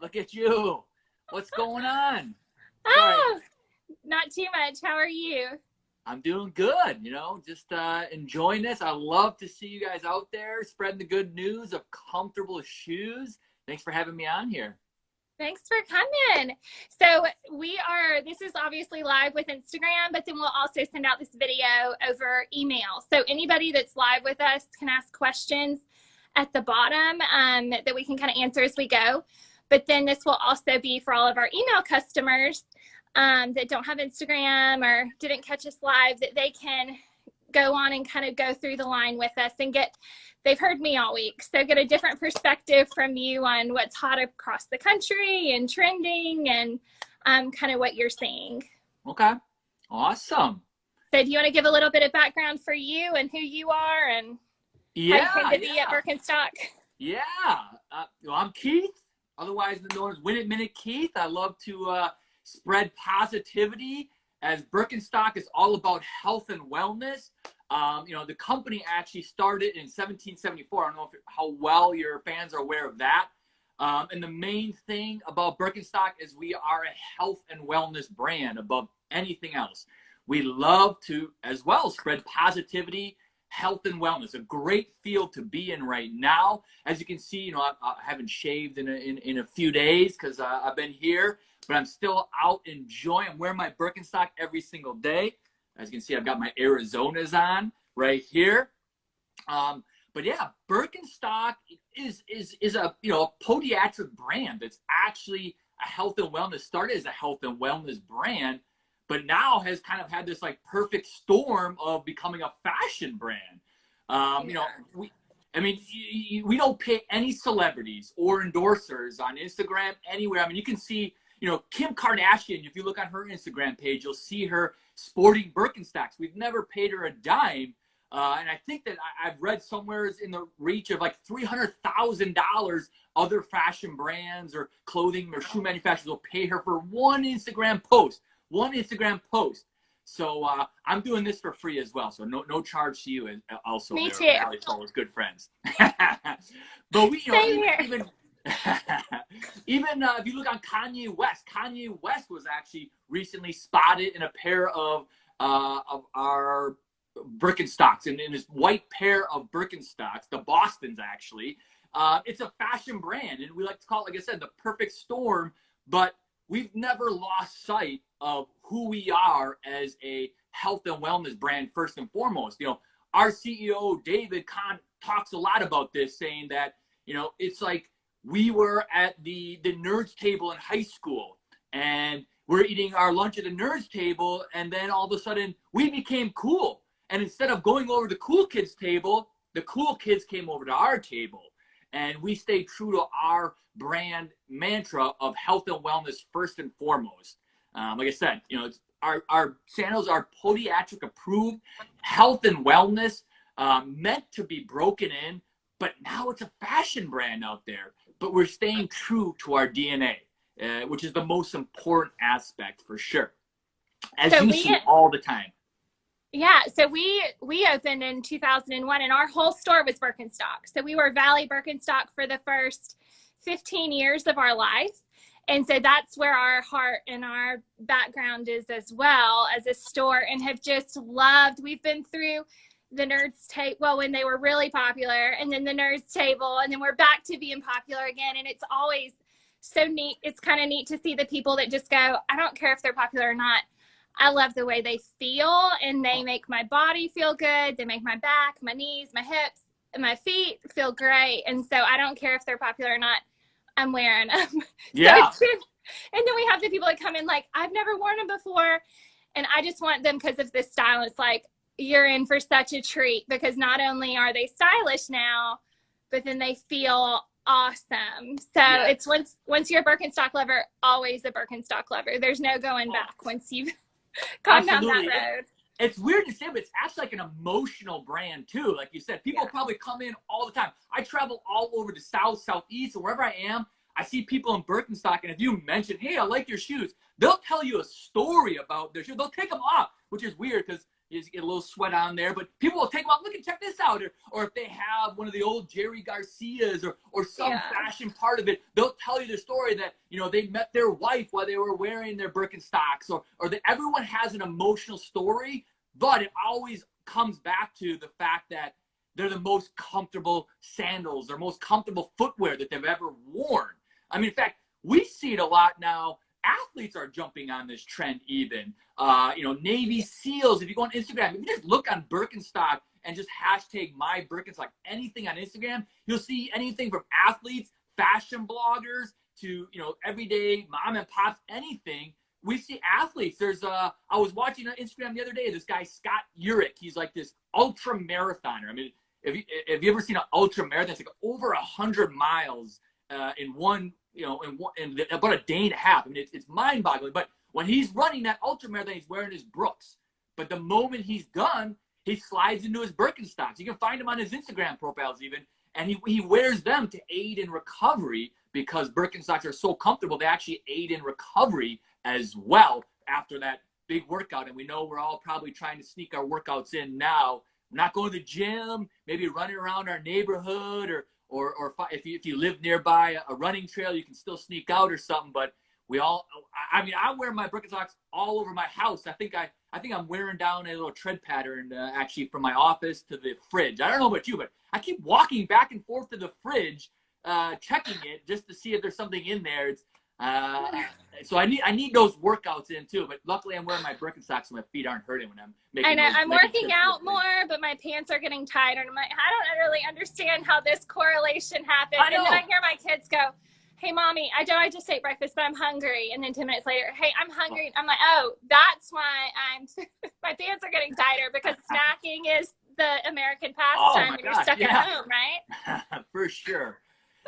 Look at you. What's going on? Sorry, Oh, not too much. How are you? I'm doing good. Just enjoying this. I love to see you guys out there spreading the good news of comfortable shoes. Thanks for having me on here. Thanks for coming. So this is obviously live with Instagram, but then we'll also send out this video over email. So anybody that's live with us can ask questions at the bottom that we can kind of answer as we go. But then this will also be for all of our email customers that don't have Instagram or didn't catch us live, that they can go on and kind of go through the line with us and they've heard me all week, so get a different perspective from you on what's hot across the country and trending and kind of what you're seeing. Okay. Awesome. So do you want to give a little bit of background for you and who you are and how you came to be at Birkenstock? Yeah. I'm Keith, otherwise known as Win It Minute Keith. I love to spread positivity, as Birkenstock is all about health and wellness. The company actually started in 1774. I don't know how well your fans are aware of that. And the main thing about Birkenstock is we are a health and wellness brand above anything else. We love to, as well, spread positivity, health and wellness. A great field to be in right now. As you can see, I haven't shaved in a few days because I've been here, but I'm still out enjoying. I'm wearing my Birkenstock every single day. As you can see, I've got my Arizonas on right here. But yeah, Birkenstock is a podiatric brand that's actually a health and wellness, started as a health and wellness brand, but now has kind of had this like perfect storm of becoming a fashion brand. We don't pay any celebrities or endorsers on Instagram anywhere. I mean, you can see, Kim Kardashian, if you look on her Instagram page, you'll see her sporting Birkenstocks. We've never paid her a dime. And I think that I've read somewhere in the reach of like $300,000 other fashion brands or clothing or shoe manufacturers will pay her for one Instagram post. So I'm doing this for free as well. So no charge to you. And also, me too. Allie's always good friends. But we, even if you look on Kanye West was actually recently spotted in a pair of our Birkenstocks, and in this white pair of Birkenstocks, the Bostons actually. It's a fashion brand, and we like to call it, like I said, the perfect storm, but we've never lost sight of who we are as a health and wellness brand first and foremost. Our CEO, David Kahn, talks a lot about this, saying that, it's like we were at the nerds table in high school, and we're eating our lunch at the nerds table, and then all of a sudden we became cool. And instead of going over to the cool kids table, the cool kids came over to our table. And we stayed true to our brand mantra of health and wellness first and foremost. Like I said, our sandals are podiatric approved, health and wellness, meant to be broken in, but now it's a fashion brand out there. But we're staying true to our DNA, which is the most important aspect for sure, as you see all the time. Yeah, so we opened in 2001, and our whole store was Birkenstock. So we were Valley Birkenstock for the first 15 years of our life. And so that's where our heart and our background is as well as a store, and have just loved. We've been through the Nerds table, well, when they were really popular, and then the Nerds table, and then we're back to being popular again. And it's always so neat. It's kind of neat to see the people that just go, I don't care if they're popular or not. I love the way they feel, and they make my body feel good. They make my back, my knees, my hips, and my feet feel great. And so I don't care if they're popular or not. I'm wearing them. Yeah. And then we have the people that come in like, I've never worn them before, and I just want them because of this style. It's like, you're in for such a treat, because not only are they stylish now, but then they feel awesome. So yes. It's once you're a Birkenstock lover, always a Birkenstock lover. There's no going back once you've gone down that road. It's weird to say, but it's actually like an emotional brand too. Like you said, people probably come in all the time. I travel all over the South, Southeast, or wherever I am. I see people in Birkenstock, and if you mention, hey, I like your shoes, they'll tell you a story about their shoes. They'll take them off, which is weird because You just get a little sweat on there, but people will take them out. Look and check this out. Or if they have one of the old Jerry Garcias or some fashion part of it, they'll tell you the story that, you know, they met their wife while they were wearing their Birkenstocks, or that everyone has an emotional story, but it always comes back to the fact that they're the most comfortable sandals, their most comfortable footwear that they've ever worn. I mean, in fact, we see it a lot now. Athletes are jumping on this trend even. You know, Navy SEALs, if you go on Instagram, if you just look on Birkenstock and just hashtag my Birkenstock, anything on Instagram, you'll see anything from athletes, fashion bloggers, to, you know, everyday mom and pops, anything. We see athletes. There's I was watching on Instagram the other day, this guy, Scott Urich. He's like this ultra marathoner. I mean, if you ever seen an ultra marathon, it's like over 100 miles in one, you know, in about a day and a half. I mean, it's mind-boggling. But when he's running that ultra marathon, he's wearing his Brooks. But the moment he's done, he slides into his Birkenstocks. You can find him on his Instagram profiles even, and he wears them to aid in recovery, because Birkenstocks are so comfortable. They actually aid in recovery as well after that big workout. And we know we're all probably trying to sneak our workouts in now. We're not going to the gym, maybe running around our neighborhood, or if you live nearby a running trail, you can still sneak out or something. But we all, I mean, I wear my Birkenstocks all over my house. I think I'm wearing down a little tread pattern actually from my office to the fridge. I don't know about you, but I keep walking back and forth to the fridge, checking it just to see if there's something in there. It's so I need those workouts in too. But luckily, I'm wearing my Birkenstocks so my feet aren't hurting when I'm making. I know I'm working out more, but my pants are getting tighter. And I'm like, I don't really understand how this correlation happened. And then I hear my kids go, "Hey, mommy, I just ate breakfast, but I'm hungry." And then 10 minutes later, "Hey, I'm hungry." I'm like, "Oh, that's why my pants are getting tighter, because snacking is the American pastime when you're stuck at home, right?" For sure.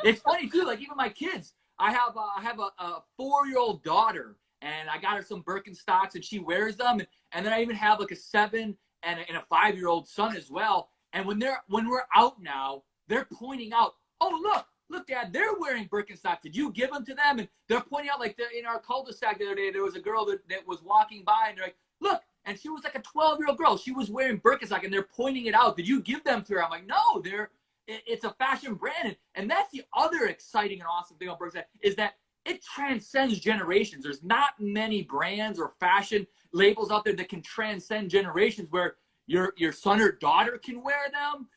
It's funny too. Like even my kids. I have a 4-year-old daughter, and I got her some Birkenstocks, and she wears them. And then I even have like a 7 and a 5-year-old son as well. And when we're out now, they're pointing out, "Oh, look, Dad, they're wearing Birkenstocks. Did you give them to them?" And they're pointing out, like in our cul-de-sac the other day, there was a girl that was walking by, and they're like, "Look," and she was like a 12-year-old girl. She was wearing Birkenstock, and they're pointing it out. "Did you give them to her?" I'm like, "No, it's a fashion brand." And that's the other exciting and awesome thing about Birkenstock, is that it transcends generations. There's not many brands or fashion labels out there that can transcend generations, where your son or daughter can wear them.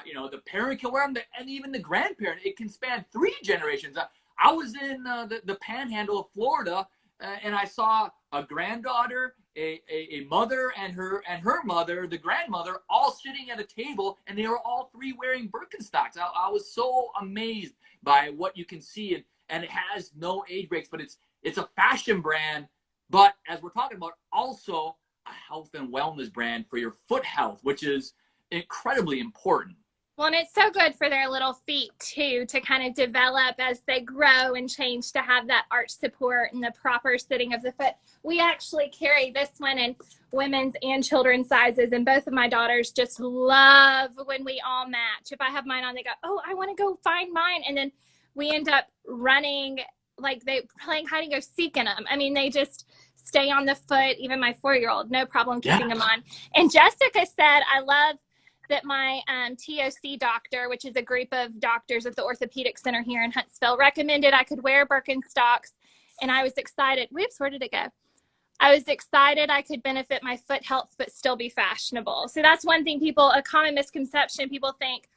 You know, the parent can wear them, and even the grandparent. It can span 3 generations. I was in the panhandle of Florida, and I saw a granddaughter, a mother, and her mother, the grandmother, all sitting at a table, and they were all 3 wearing Birkenstocks. I was so amazed by what you can see, and it has no age breaks, but it's a fashion brand, but as we're talking about, also a health and wellness brand for your foot health, which is incredibly important. Well, and it's so good for their little feet too, to kind of develop as they grow and change, to have that arch support and the proper sitting of the foot. We actually carry this one in women's and children's sizes, and both of my daughters just love when we all match. If I have mine on, they go, "Oh, I want to go find mine." And then we end up running, like they playing hide and go seek in them. I mean, they just stay on the foot. Even my 4-year-old, no problem keeping them on. And Jessica said, I love that my TOC doctor, which is a group of doctors at the Orthopedic Center here in Huntsville, recommended I could wear Birkenstocks. And I was excited. Whoops, where did it go? I was excited I could benefit my foot health, but still be fashionable. So that's one thing a common misconception. People think,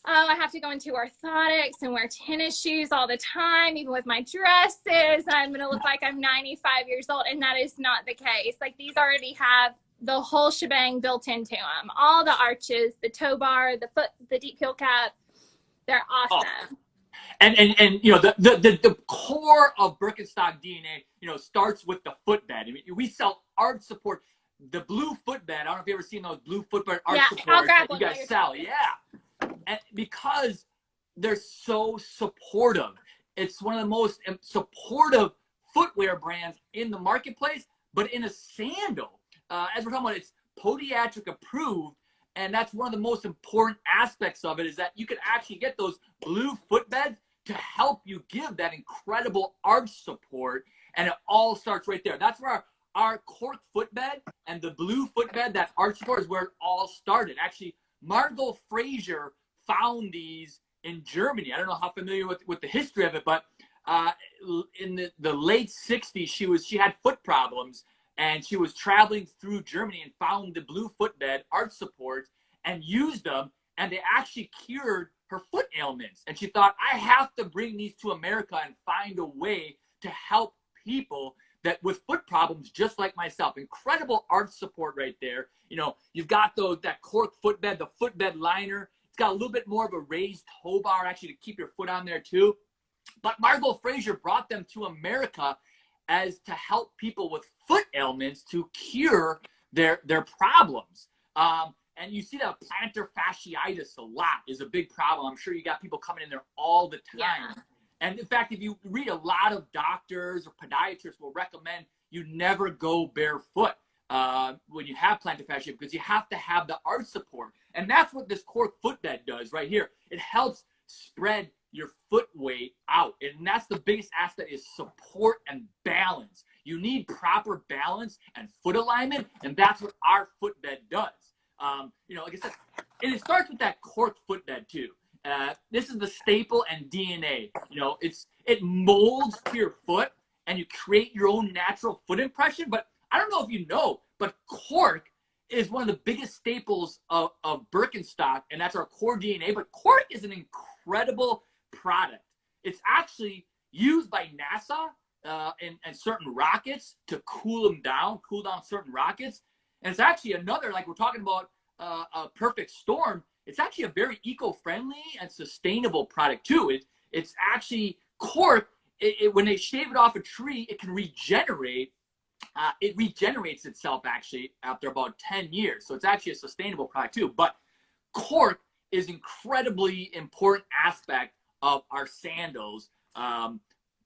"Oh, I have to go into orthotics and wear tennis shoes all the time, even with my dresses. I'm going to look like I'm 95 years old." And that is not the case. Like, these already have the whole shebang built into them. All the arches, the toe bar, the foot, the deep heel cap. They're awesome. Oh. And you know, the core of Birkenstock DNA, you know, starts with the footbed. I mean, we sell arch support. The blue footbed, I don't know if you've ever seen those blue footbed arch supports that you guys sell. Yeah. And because they're so supportive. It's one of the most supportive footwear brands in the marketplace, but in a sandal. As we're talking about, it's podiatric approved, and that's one of the most important aspects of it, is that you can actually get those blue footbeds to help you give that incredible arch support, and it all starts right there. That's where our cork footbed and the blue footbed, that arch support, is where it all started. Actually, Margot Fraser found these in Germany. I don't know how familiar with the history of it, but in the late 60s, she had foot problems, and she was traveling through Germany and found the blue footbed arch supports and used them, and they actually cured her foot ailments. And she thought, I have to bring these to America and find a way to help people that with foot problems just like myself. Incredible arch support right there. You know, you've got that cork footbed, the footbed liner. It's got a little bit more of a raised toe bar actually to keep your foot on there too. But Margot Fraser brought them to America as to help people with foot ailments to cure their problems. And you see that plantar fasciitis a lot is a big problem. I'm sure you got people coming in there all the time. Yeah. And in fact, if you read, a lot of doctors or podiatrists will recommend you never go barefoot when you have plantar fasciitis, because you have to have the arch support. And that's what this cork footbed does right here. It helps spread your foot weight out. And that's the biggest aspect, is support and balance. You need proper balance and foot alignment, and that's what our footbed does. You know, like I said, and it starts with that cork footbed too. This is the staple and DNA. You know, it molds to your foot, and you create your own natural foot impression. But I don't know if you know, but cork is one of the biggest staples of Birkenstock, and that's our core DNA. But cork is an incredible product. It's actually used by NASA and certain rockets to cool down certain rockets. And it's actually another, like we're talking about a perfect storm, it's actually a very eco-friendly and sustainable product too. It's actually cork. When they shave it off a tree, it can regenerate. It regenerates itself actually after about 10 years. So it's actually a sustainable product too. But cork is incredibly important aspect of our sandals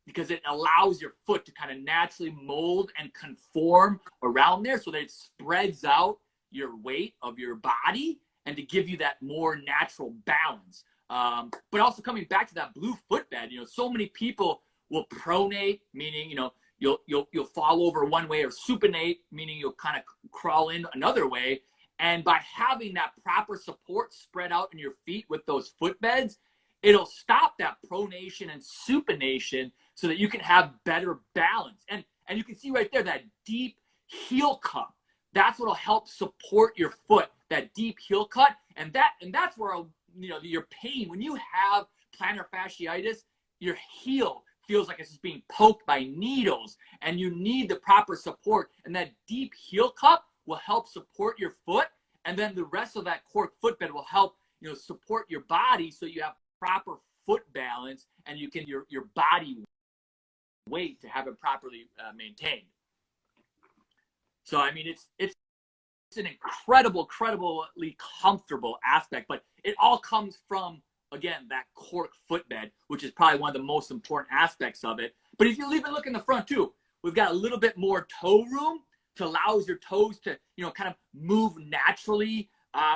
because it allows your foot to kind of naturally mold and conform around there so that it spreads out your weight of your body and to give you that more natural balance. But also coming back to that blue footbed, you know, so many people will pronate, meaning, you know, you'll fall over one way, or supinate, meaning you'll kind of crawl in another way. And by having that proper support spread out in your feet with those footbeds, it'll stop that pronation and supination so that you can have better balance. And you can see right there that deep heel cup. That's what'll help support your foot, that deep heel cut. And that's where, you know, your pain, when you have plantar fasciitis, your heel feels like it's just being poked by needles, and you need the proper support. And that deep heel cup will help support your foot. And then the rest of that cork footbed will help, you know, support your body so you have proper foot balance, and you can your body weight to have it properly maintained. So I mean, it's an incredibly comfortable aspect, but it all comes from, again, that cork footbed, which is probably one of the most important aspects of it. But if you even look in the front too, we've got a little bit more toe room to allow your toes to, you know, kind of move naturally.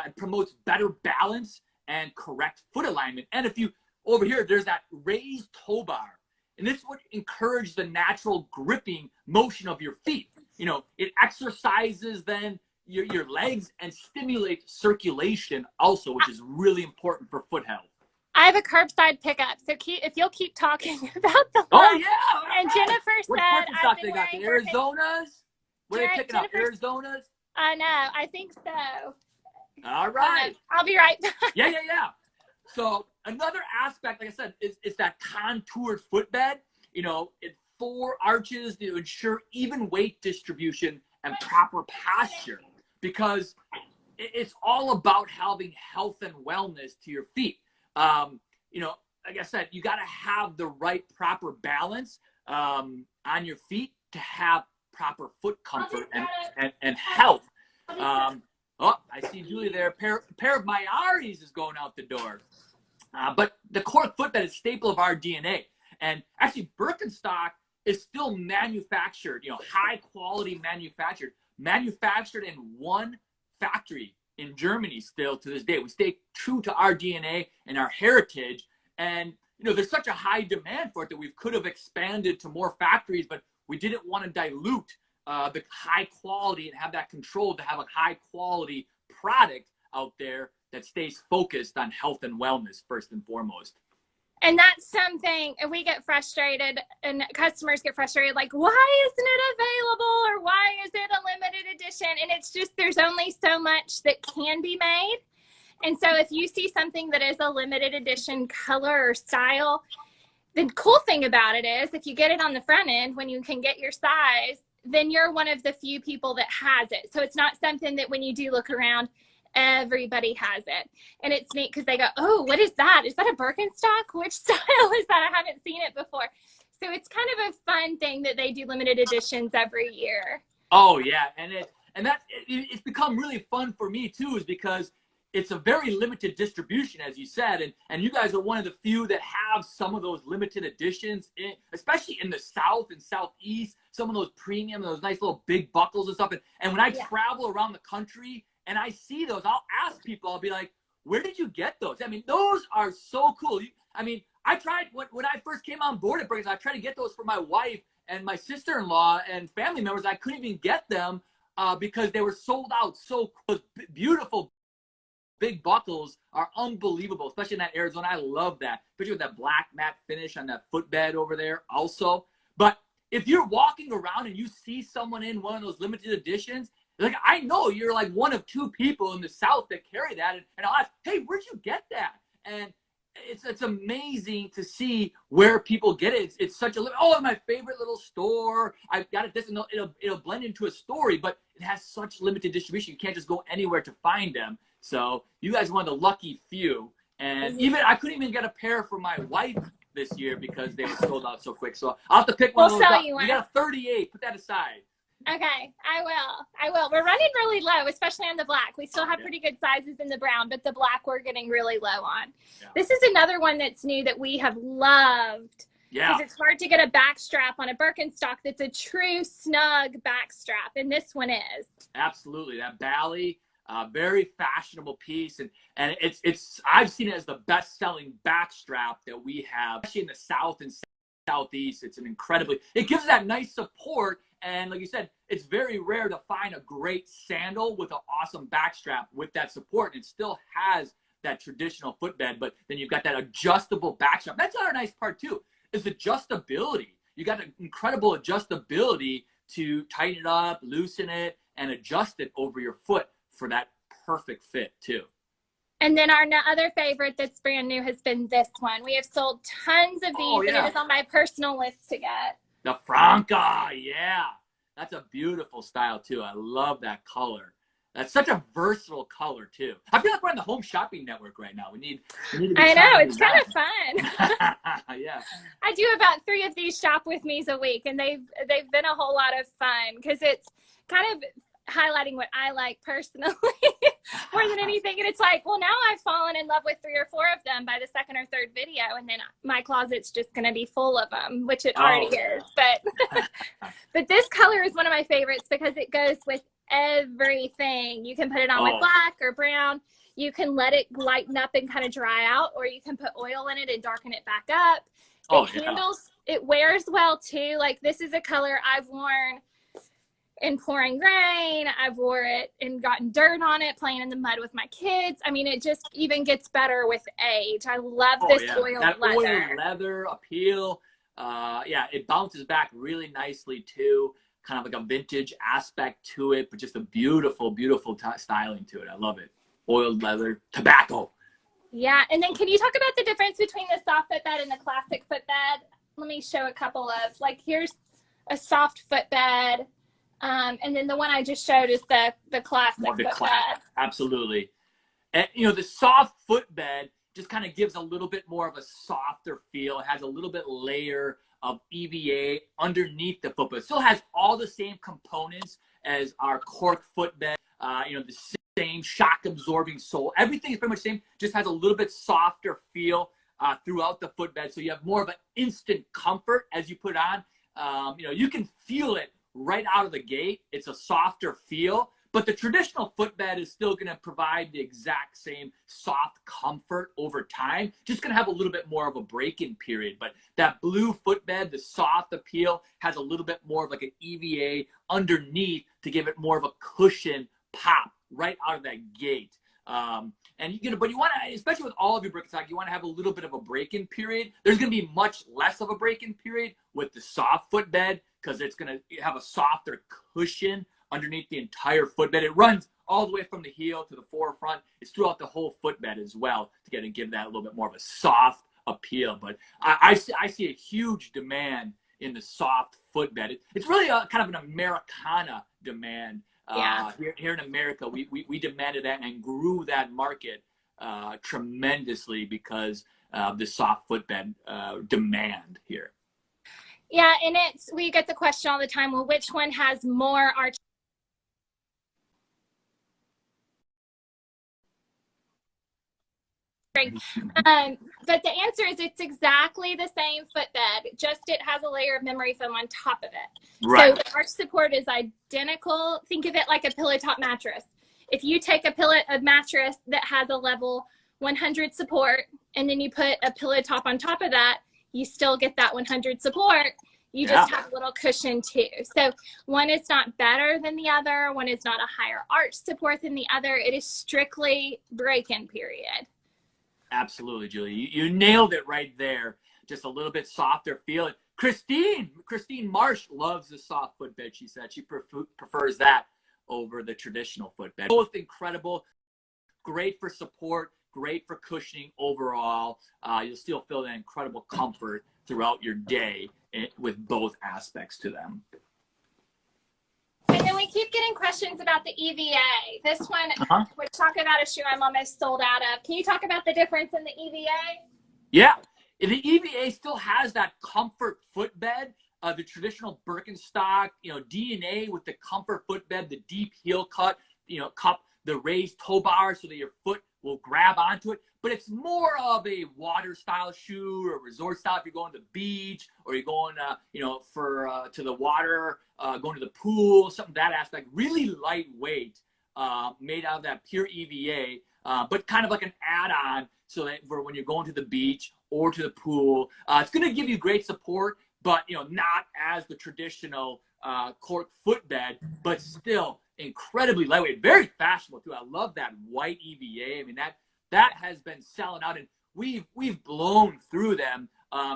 It promotes better balance and correct foot alignment. And if you, over here, there's that raised toe bar. And this would encourage the natural gripping motion of your feet. You know, it exercises then your legs and stimulates circulation also, which is really important for foot health. I have a curbside pickup, so if you'll keep talking about the Oh yeah. And Jennifer said, Birkenstock they got? The Arizonas? Where are they picking up? Arizonas? I know. I think so. All right. I'll be right back. Yeah. So another aspect, like I said, is that contoured footbed. You know, it 4 arches to ensure even weight distribution and proper posture, because it's all about having health and wellness to your feet. You know, like I said, you got to have the right proper balance on your feet to have proper foot comfort and health. Oh, I see Julie there. A pair of my Aries is going out the door. But the cork footbed is a staple of our DNA. And actually, Birkenstock is still manufactured, you know, high quality manufactured in one factory in Germany still to this day. We stay true to our DNA and our heritage. And, you know, there's such a high demand for it that we could have expanded to more factories, but we didn't want to dilute the high quality and have that control to have a high quality product out there that stays focused on health and wellness first and foremost. And that's something we get frustrated, and customers get frustrated, like, why isn't it available, or why is it a limited edition? And it's just, there's only so much that can be made. And so if you see something that is a limited edition color or style, the cool thing about it is if you get it on the front end when you can get your size, then you're one of the few people that has it. So it's not something that when you do look around, everybody has it. And it's neat because they go, oh, what is that? Is that a Birkenstock? Which style is that? I haven't seen it before. So it's kind of a fun thing that they do limited editions every year. Oh yeah, and it's become really fun for me too, is because it's a very limited distribution, as you said, and you guys are one of the few that have some of those limited editions, especially in the South and Southeast, some of those premium, those nice little big buckles and stuff. And when I travel around the country and I see those, I'll ask people, I'll be like, where did you get those? I mean, those are so cool. I mean, I tried, when I first came on board at Birkenstock, I tried to get those for my wife and my sister-in-law and family members. I couldn't even get them because they were sold out so beautiful. Big buckles are unbelievable, especially in that Arizona. I love that, especially with that black matte finish on that footbed over there also. But if you're walking around and you see someone in one of those limited editions, like, I know you're like one of two people in the South that carry that, and I'll ask, hey, where'd you get that? And it's amazing to see where people get it. It's such a, oh, my favorite little store. I've got it. This, and it'll blend into a story, but it has such limited distribution. You can't just go anywhere to find them. So you guys are one of the lucky few. And even I couldn't even get a pair for my wife this year because they were sold out so quick. So I'll have to pick one of those up. You got a 38. Put that aside. Okay, I will. We're running really low, especially on the black. We still have pretty good sizes in the brown, but the black we're getting really low on. Yeah. This is another one that's new that we have loved. Yeah. Because it's hard to get a back strap on a Birkenstock that's a true snug back strap, and this one is. Absolutely. That Bally, very fashionable piece, and it's I've seen it as the best-selling back strap that we have, especially in the South and Southeast. It's it gives that nice support. And like you said, it's very rare to find a great sandal with an awesome backstrap with that support. And it still has that traditional footbed, but then you've got that adjustable backstrap. That's another nice part too, is adjustability. You got an incredible adjustability to tighten it up, loosen it, and adjust it over your foot for that perfect fit too. And then our other favorite that's brand new has been this one. We have sold tons of these, and it is on my personal list to get. The Franca, yeah. That's a beautiful style, too. I love that color. That's such a versatile color, too. I feel like we're on the Home Shopping Network right now. We need to be I know, it's kind of fun. Yeah. I do about 3 of these shop with me's a week, and they've been a whole lot of fun because it's kind of highlighting what I like personally more than anything. And it's like, well, now I've fallen in love with 3 or 4 of them by the 2nd or 3rd video, and then my closet's just going to be full of them, which it already is. But this color is one of my favorites because it goes with everything. You can put it on with black or brown. You can let it lighten up and kind of dry out, or you can put oil in it and darken it back up. It wears well too. Like, this is a color I've worn in pouring rain. I've wore it and gotten dirt on it playing in the mud with my kids. I mean, it just even gets better with age. I love this oil leather. Oil leather appeal. Yeah, it bounces back really nicely too. Kind of like a vintage aspect to it, but just a beautiful, beautiful styling to it. I love it. Oiled leather, tobacco. Yeah, and then can you talk about the difference between the soft footbed and the classic footbed? Let me show a couple of, like, here's a soft footbed. And then the one I just showed is the classic footbed. Absolutely. And, you know, the soft footbed just kind of gives a little bit more of a softer feel. It has a little bit layer of EVA underneath the footbed. It still has all the same components as our cork footbed. You know, the same shock absorbing sole. Everything is pretty much the same, just has a little bit softer feel throughout the footbed. So you have more of an instant comfort as you put it on. You know, you can feel it right out of the gate. It's a softer feel, But the traditional footbed is still going to provide the exact same soft comfort over time. Just going to have a little bit more of a break-in period. But that blue footbed, the soft appeal, has a little bit more of like an EVA underneath to give it more of a cushion pop right out of that gate. And but you want to, especially with all of your Birkenstock, you want to have a little bit of a break-in period. There's going to be much less of a break-in period with the soft footbed because it's going to have a softer cushion underneath the entire footbed. It runs all the way from the heel to the forefront. It's throughout the whole footbed as well to give that a little bit more of a soft appeal. But I see a huge demand in the soft footbed. It's really kind of an Americana demand. Here in America, we demanded that and grew that market tremendously because of the soft footbed demand here. Yeah, and we get the question all the time, well, which one has more arch? But the answer is it's exactly the same footbed, just it has a layer of memory foam on top of it. Right. So the arch support is identical. Think of it like a pillow top mattress. If you take a mattress that has a level 100 support, and then you put a pillow top on top of that, you still get that 100 support. You just have a little cushion too. So one is not better than the other. One is not a higher arch support than the other. It is strictly break-in period. Absolutely, Julie. You nailed it right there. Just a little bit softer feeling. Christine Marsh loves the soft footbed, she said. She prefers that over the traditional footbed. Both incredible. Great for support. Great for cushioning overall. You'll still feel that incredible comfort throughout your day with both aspects to them. And then we keep getting questions about the EVA. This one, we're talking about a shoe I'm almost sold out of. Can you talk about the difference in the EVA? Yeah. The EVA still has that comfort footbed, the traditional Birkenstock, DNA with the comfort footbed, the deep heel cut, cup, the raised toe bar so that your foot will grab onto it. But it's more of a water style shoe or resort style if you're going to the beach or you're going, to the water, going to the pool, something that aspect. Really lightweight, made out of that pure EVA, but kind of like an add-on so that for when you're going to the beach or to the pool, it's going to give you great support, but not as the traditional cork footbed, but still incredibly lightweight, very fashionable too. I love that white EVA. I mean, that has been selling out, and we've blown through them.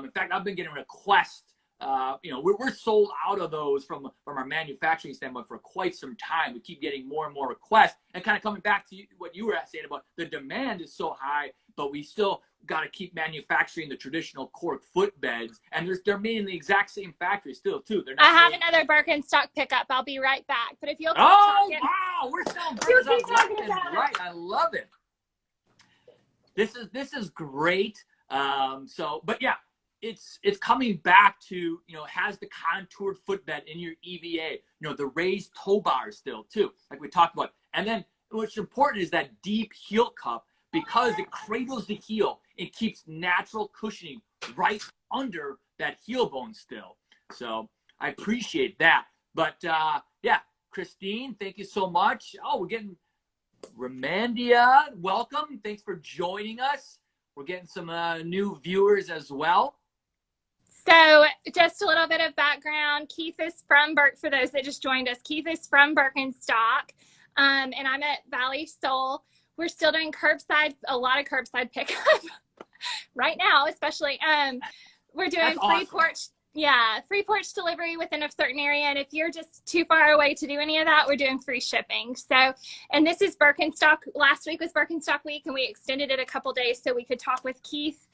In fact, I've been getting requests. We're sold out of those from our manufacturing standpoint for quite some time. We keep getting more and more requests, and kind of coming back to what you were saying about the demand is so high, but we still got to keep manufacturing the traditional cork footbeds, and they're made in the exact same factory still too. They're not. I have another Birkenstock pickup. I'll be right back. But if you'll keep talking, wow, we're selling Birkenstock left and right. I love it. This is great. But yeah, it's coming back to has the contoured footbed in your EVA. The raised toe bar still too, like we talked about. And then what's important is that deep heel cup, because it cradles the heel. It keeps natural cushioning right under that heel bone still. So I appreciate that. But yeah, Christine, thank you so much. Oh, we're getting Ramandia, welcome. Thanks for joining us. We're getting some new viewers as well. So just a little bit of background. Keith is from for those that just joined us, Keith is from Birkenstock, and I'm at Valley Soul. We're still doing a lot of curbside pickup right now, especially. We're doing free porch. Yeah, free porch delivery within a certain area. And if you're just too far away to do any of that, we're doing free shipping. So, and this is Birkenstock. Last week was Birkenstock week, and we extended it a couple days so we could talk with Keith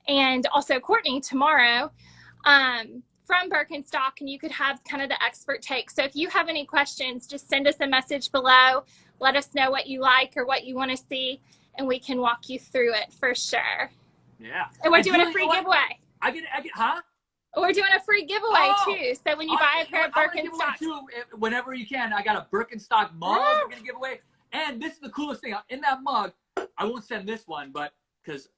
and also Courtney tomorrow from Birkenstock, and you could have kind of the expert take. So if you have any questions, just send us a message below. Let us know what you like or what you want to see, and we can walk you through it for sure. Yeah. And we're doing a free giveaway. Huh? We're doing a free giveaway too. So when you buy a pair of Birkenstock, whenever you can, I got a Birkenstock mug we're gonna give away. And this is the coolest thing. In that mug, I won't send this one, but because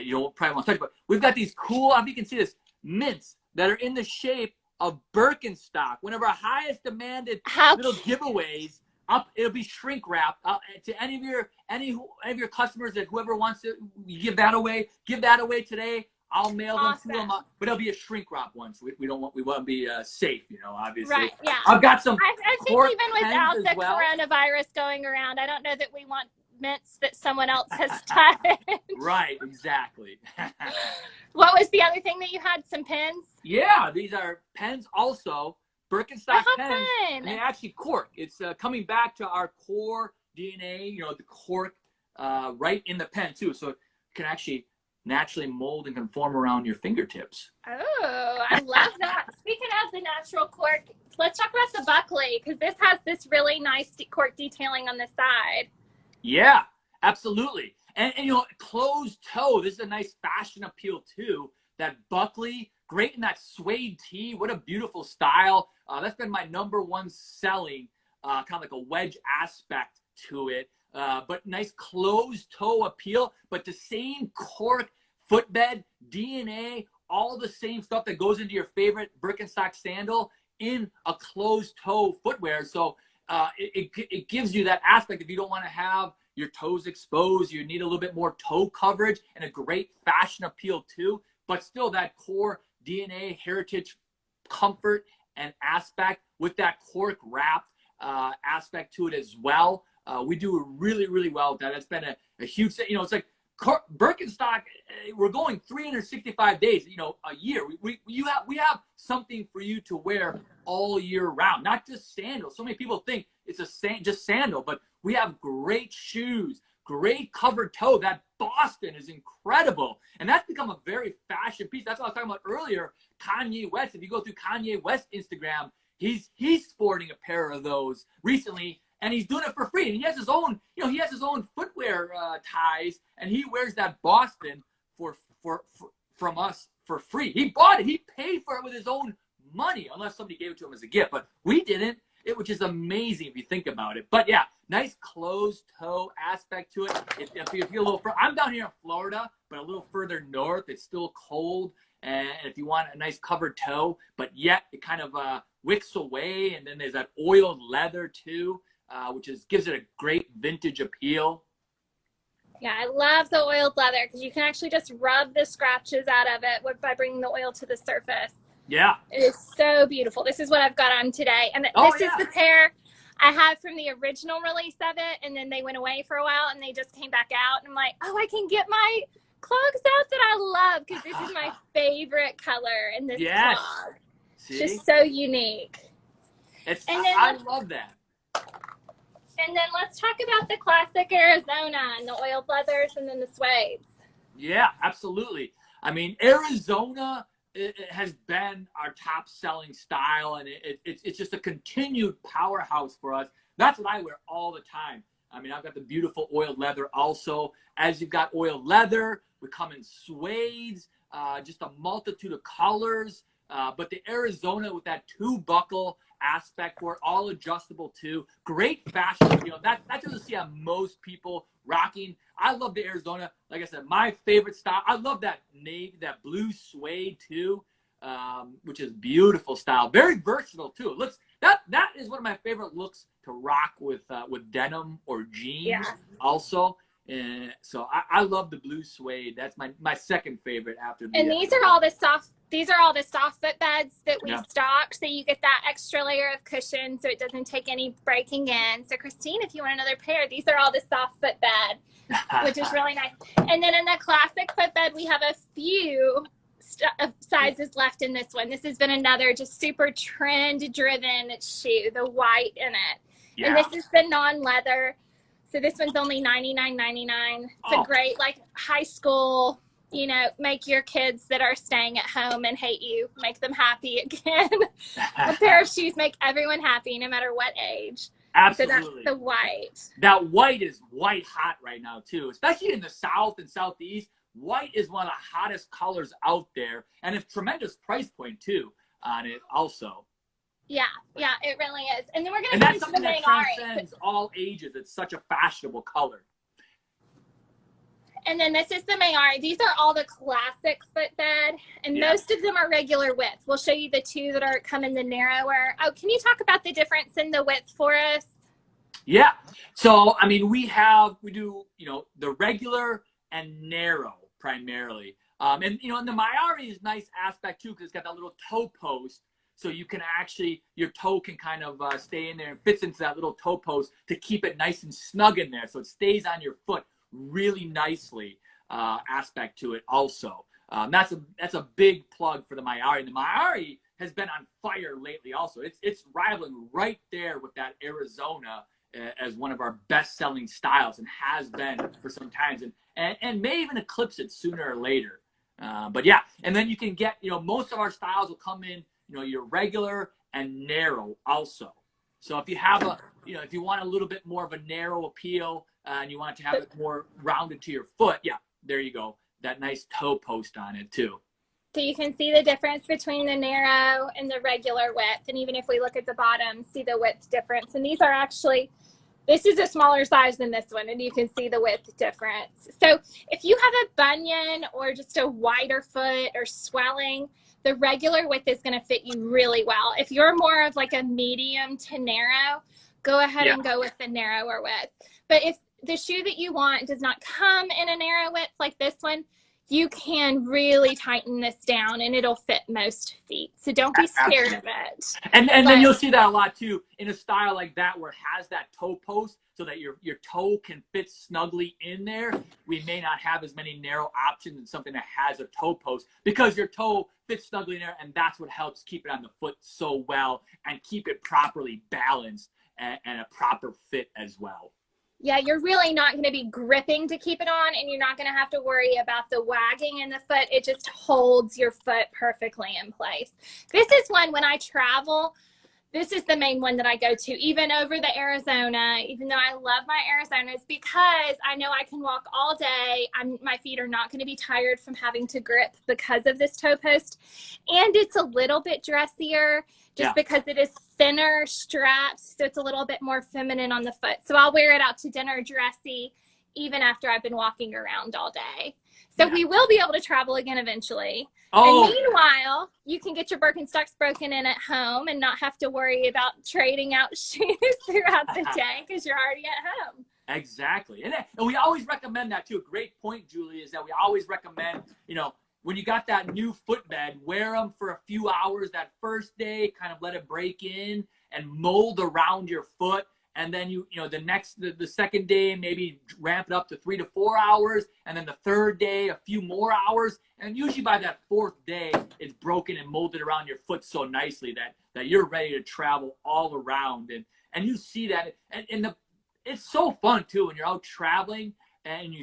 you'll probably want to touch it, but we've got these cool, I don't know if you can see this, mints that are in the shape of Birkenstock. One of our highest demanded little giveaways. up. It'll be shrink wrap to any of your customers that whoever wants to give that away. Give that away today. I'll mail them to them, but it'll be a shrink wrap one. So we want to be safe, obviously. Right. Yeah. I've got some. I think even without the coronavirus going around, I don't know that we want mints that someone else has touched. Right. Exactly. What was the other thing that you had? Some pens? Yeah, these are pens also. Birkenstock pens. Fun. And they actually cork. It's coming back to our core DNA, the cork right in the pen too. So it can actually naturally mold and conform around your fingertips. Oh, I love that. Speaking of the natural cork, let's talk about the Buckley, because this has this really nice cork detailing on the side. Yeah, absolutely. And closed toe, this is a nice fashion appeal too. That Buckley, great in that suede tee. What a beautiful style. That's been my #1 selling, kind of like a wedge aspect to it. But nice closed toe appeal, but the same cork footbed, DNA, all the same stuff that goes into your favorite Birkenstock sandal in a closed toe footwear. So it gives you that aspect. If you don't want to have your toes exposed, you need a little bit more toe coverage and a great fashion appeal too, but still that core DNA heritage comfort and aspect with that cork wrap aspect to it as well. We do really, really well with that. It's been a huge, it's like Birkenstock, we're going 365 days, a year. We have something for you to wear all year round, not just sandals. So many people think it's just sandal, but we have great shoes, great covered toe. That Boston is incredible. And that's become a very fashion piece. That's what I was talking about earlier. Kanye West, if you go through Kanye West Instagram, he's sporting a pair of those recently. And he's doing it for free. And he has his own, he has his own footwear ties, and he wears that Boston from us for free. He bought it. He paid for it with his own money, unless somebody gave it to him as a gift. But we didn't. Which is amazing if you think about it. But yeah, nice closed toe aspect to it. If you feel a little, I'm down here in Florida, but a little further north, it's still cold. And if you want a nice covered toe, but yet it kind of wicks away, and then there's that oiled leather too. Which gives it a great vintage appeal. Yeah, I love the oiled leather because you can actually just rub the scratches out of it by bringing the oil to the surface. Yeah. It is so beautiful. This is what I've got on today. And this is the pair I had from the original release of it, and then they went away for a while, and they just came back out. And I'm like, oh, I can get my clogs out that I love because this is my favorite color in this clog. See? It's just so unique. I love that. And then let's talk about the classic Arizona and the oiled leathers and then the suede. Yeah, absolutely. I mean, Arizona it has been our top selling style, and it's just a continued powerhouse for us. That's what I wear all the time. I mean, I've got the beautiful oiled leather also. As you've got oiled leather, we come in suedes, just a multitude of colors. But the Arizona with that two buckle aspect for it, all adjustable too. Great fashion. That doesn't see how most people rocking. I love the Arizona. Like I said, my favorite style. I love that that blue suede too, which is beautiful style. Very versatile too. It looks that is one of my favorite looks to rock with denim or jeans also. And so I love the blue suede. That's my second favorite after the. And these are all the soft foot beds that we stock. So you get that extra layer of cushion so it doesn't take any breaking in. So Christine, if you want another pair, these are all the soft foot bed, which is really nice. And then in the classic foot bed, we have a few sizes left in this one. This has been another just super trend driven shoe, the white in it. Yeah. And this is the non-leather. So this one's only $99.99. It's a great high school, make your kids that are staying at home and hate you, make them happy again. A pair of shoes make everyone happy no matter what age. Absolutely. So that's the white. That white is white hot right now too, especially in the South and Southeast. White is one of the hottest colors out there, and it's tremendous price point too on it also. Yeah, it really is. And then we're going to get into the main transcends all ages. It's such a fashionable color. And then this is the Mayari. These are all the classic footbed, and most of them are regular width. We'll show you the two that come in the narrower. Oh, can you talk about the difference in the width for us? Yeah. So, I mean, we do, the regular and narrow primarily. And the Mayari is nice aspect too, because it's got that little toe post. So you can actually, your toe can kind of stay in there and fits into that little toe post to keep it nice and snug in there. So it stays on your foot really nicely, aspect to it also. That's a big plug for the Mayari. The Mayari has been on fire lately also. It's rivaling right there with that Arizona as one of our best-selling styles, and has been for some times, and may even eclipse it sooner or later. But yeah, and then you can get, most of our styles will come in, your regular and narrow also. So if you have if you want a little bit more of a narrow appeal, and you want to have it more rounded to your foot, yeah, there you go. That nice toe post on it too. So you can see the difference between the narrow and the regular width. And even if we look at the bottom, see the width difference. And these are actually, this is a smaller size than this one, and you can see the width difference. So if you have a bunion or just a wider foot or swelling, the regular width is going to fit you really well. If you're more of like a medium to narrow, go ahead and go with the narrower width. But if the shoe that you want does not come in a narrow width like this one, you can really tighten this down and it'll fit most feet. So don't be scared of it. And then you'll see that a lot too in a style like that where it has that toe post so that your toe can fit snugly in there. We may not have as many narrow options in something that has a toe post because your toe fits snugly in there, and that's what helps keep it on the foot so well and keep it properly balanced and a proper fit as well. Yeah, you're really not going to be gripping to keep it on, and you're not going to have to worry about the wagging in the foot. It just holds your foot perfectly in place. This is one, when I travel, this is the main one that I go to, even over the Arizona, even though I love my Arizonas, because I know I can walk all day. My feet are not going to be tired from having to grip because of this toe post. And it's a little bit dressier just because it is thinner straps. So it's a little bit more feminine on the foot. So I'll wear it out to dinner dressy, even after I've been walking around all day. So we will be able to travel again eventually. And meanwhile, you can get your Birkenstocks broken in at home and not have to worry about trading out shoes throughout the day because you're already at home. Exactly. And we always recommend that too. A great point, Julie, is that we always recommend, when you got that new footbed, wear them for a few hours that first day, kind of let it break in and mold around your foot. And then the second day, maybe ramp it up to 3 to 4 hours. And then the third day, a few more hours. And usually by that fourth day, it's broken and molded around your foot so nicely that you're ready to travel all around. And you see that. And it's so fun too when you're out traveling and you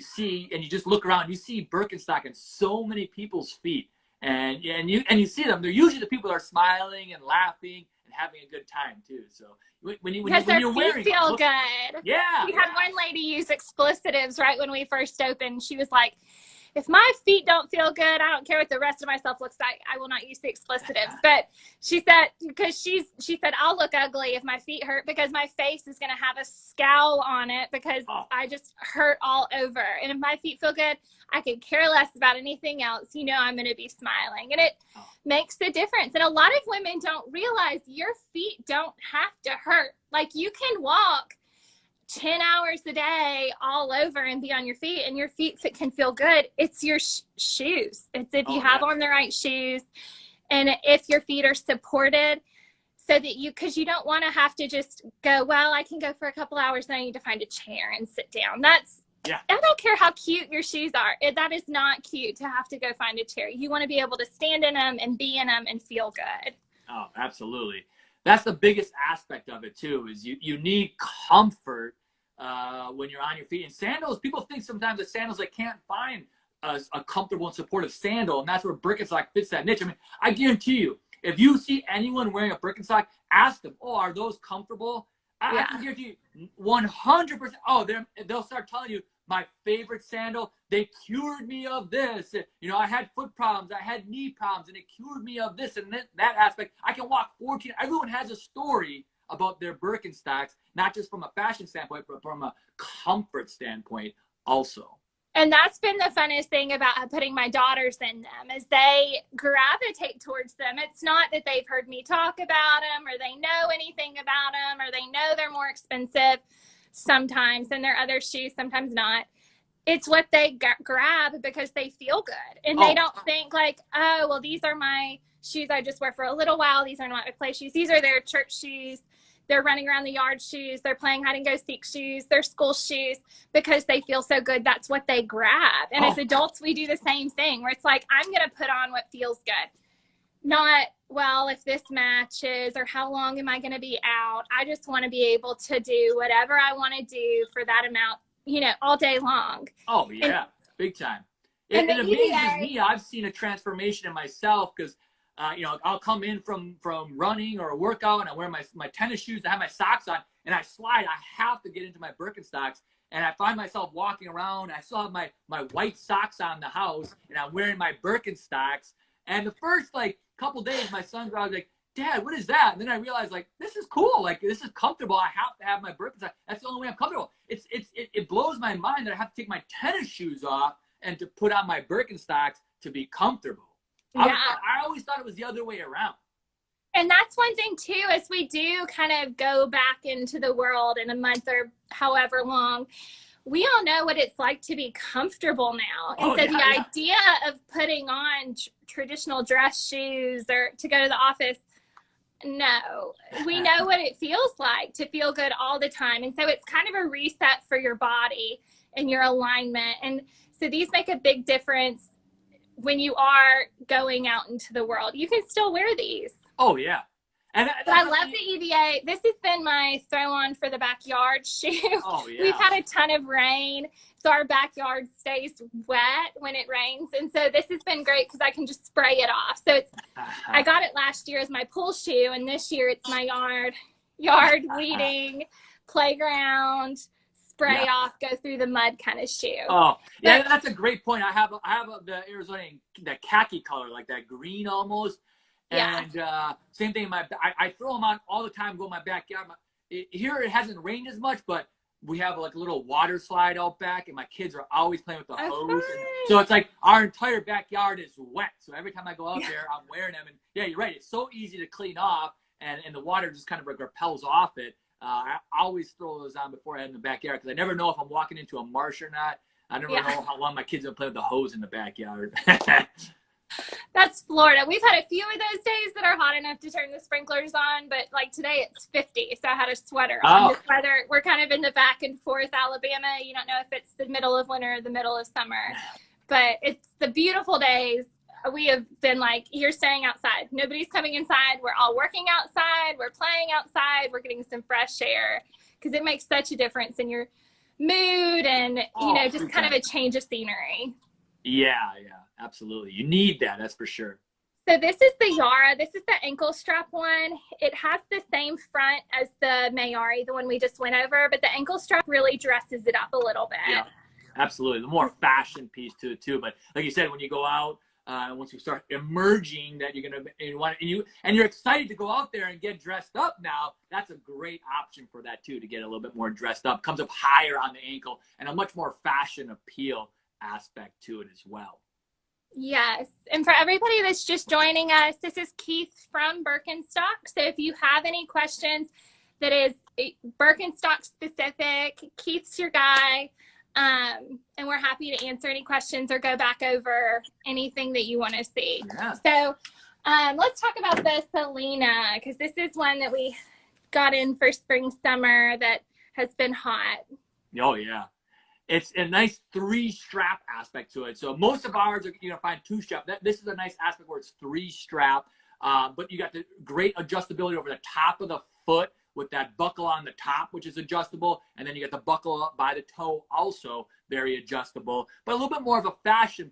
just look around, you see Birkenstock in so many people's feet. And you see them. They're usually the people that are smiling and laughing and having a good time too. So when you're wearing, feel good. Yeah. We had one lady use explicitives right when we first opened. She was like, if my feet don't feel good, I don't care what the rest of myself looks like. I will not use the explicitives. But she said, because she said, I'll look ugly if my feet hurt because my face is going to have a scowl on it because I just hurt all over. And if my feet feel good, I could care less about anything else. I'm going to be smiling. And it makes a difference. And a lot of women don't realize your feet don't have to hurt. Like, you can walk 10 hours a day all over and be on your feet, and your feet can feel good. It's your shoes. It's if you have on the right shoes, and if your feet are supported, so that because you don't want to have to just go, well, I can go for a couple hours and I need to find a chair and sit down. I don't care how cute your shoes are. That is not cute to have to go find a chair. You want to be able to stand in them and be in them and feel good. Oh, absolutely. That's the biggest aspect of it too, is you need comfort when you're on your feet. And sandals, people think sometimes that sandals, they can't find a comfortable and supportive sandal, and that's where Birkenstock fits that niche. I mean, I guarantee you, if you see anyone wearing a Birkenstock, ask them, are those comfortable? I can guarantee you 100%, they'll start telling you, my favorite sandal, they cured me of this. I had foot problems, I had knee problems, and it cured me of this and that aspect. I can walk 14. Everyone has a story about their Birkenstocks, not just from a fashion standpoint, but from a comfort standpoint also. And that's been the funnest thing about putting my daughters in them is they gravitate towards them. It's not that they've heard me talk about them or they know anything about them or they know they're more expensive sometimes than their other shoes, sometimes not. It's what they grab because they feel good. And they don't think like, oh, well, these are my shoes I just wear for a little while. These are not my play shoes. These are their church shoes. They're running around the yard shoes. They're playing hide and go seek shoes. They're school shoes because they feel so good. That's what they grab. And as adults, we do the same thing where it's like, I'm going to put on what feels good. Not, well, if this matches or how long am I going to be out? I just want to be able to do whatever I want to do for that amount, you know, all day long. Oh, yeah. Big time. It amazes me. I've seen a transformation in myself because you know, I'll come in from running or a workout and I wear my tennis shoes, I have my socks on, and I slide. I have to get into my Birkenstocks, and I find myself walking around. I still have my white socks on the house, and I'm wearing my Birkenstocks. And the first like couple days, my son's was like, "Dad, what is that?" And then I realized like this is cool. Like this is comfortable. I have to have my Birkenstocks. That's the only way I'm comfortable. It blows my mind that I have to take my tennis shoes off and to put on my Birkenstocks to be comfortable. Yeah. I always thought it was the other way around. And that's one thing too, as we do kind of go back into the world in a month or however long, we all know what it's like to be comfortable now. And so the idea of putting on traditional dress shoes or to go to the office, no, we know what it feels like to feel good all the time. And so it's kind of a reset for your body and your alignment. And so these make a big difference when you are going out into the world. You can still wear these. Oh, yeah. And I love the EVA. This has been my throw on for the backyard shoe. Oh, yeah. We've had a ton of rain, so our backyard stays wet when it rains. And so this has been great because I can just spray it off. So it's, I got it last year as my pool shoe, and this year it's my yard weeding, playground, spray off, go through the mud kind of shoe. Oh, yeah, that's a great point. I have the Arizona, that khaki color, like that green almost. And same thing. I throw them on all the time. Go in my backyard. Here it hasn't rained as much, but we have like a little water slide out back, and my kids are always playing with the hose. And so it's like our entire backyard is wet. So every time I go out there, I'm wearing them. And yeah, you're right. It's so easy to clean off, and the water just kind of like repels off it. I always throw those on before I head in the backyard because I never know if I'm walking into a marsh or not. I never know how long my kids will play with the hose in the backyard. That's Florida. We've had a few of those days that are hot enough to turn the sprinklers on, but like today it's 50, so I had a sweater on. This weather, we're kind of in the back and forth Alabama. You don't know if it's the middle of winter or the middle of summer, but it's the beautiful days. We have been like, you're staying outside. Nobody's coming inside. We're all working outside. We're playing outside. We're getting some fresh air because it makes such a difference in your mood and, you know, just kind of a change of scenery. Yeah, absolutely. You need that. That's for sure. So this is the Yara. This is the ankle strap one. It has the same front as the Mayari, the one we just went over, but the ankle strap really dresses it up a little bit. Yeah, absolutely. The more fashion piece to it too. But like you said, when you go out, once you start emerging that you're gonna and you're excited to go out there and get dressed up now, that's a great option for that too, to get a little bit more dressed up. Comes up higher on the ankle and a much more fashion appeal aspect to it as well. Yes. And for everybody that's just joining us, this is Keith from Birkenstock. So if you have any questions that is Birkenstock specific, Keith's your guy. And we're happy to answer any questions or go back over anything that you want to see. Yeah. So let's talk about the Selena, because this is one that we got in for spring, summer that has been hot. Oh, yeah. It's a nice 3-strap aspect to it. So most of ours are, find 2-strap. This is a nice aspect where it's 3-strap, but you got the great adjustability over the top of the foot with that buckle on the top, which is adjustable. And then you got the buckle by the toe, also very adjustable, but a little bit more of a fashion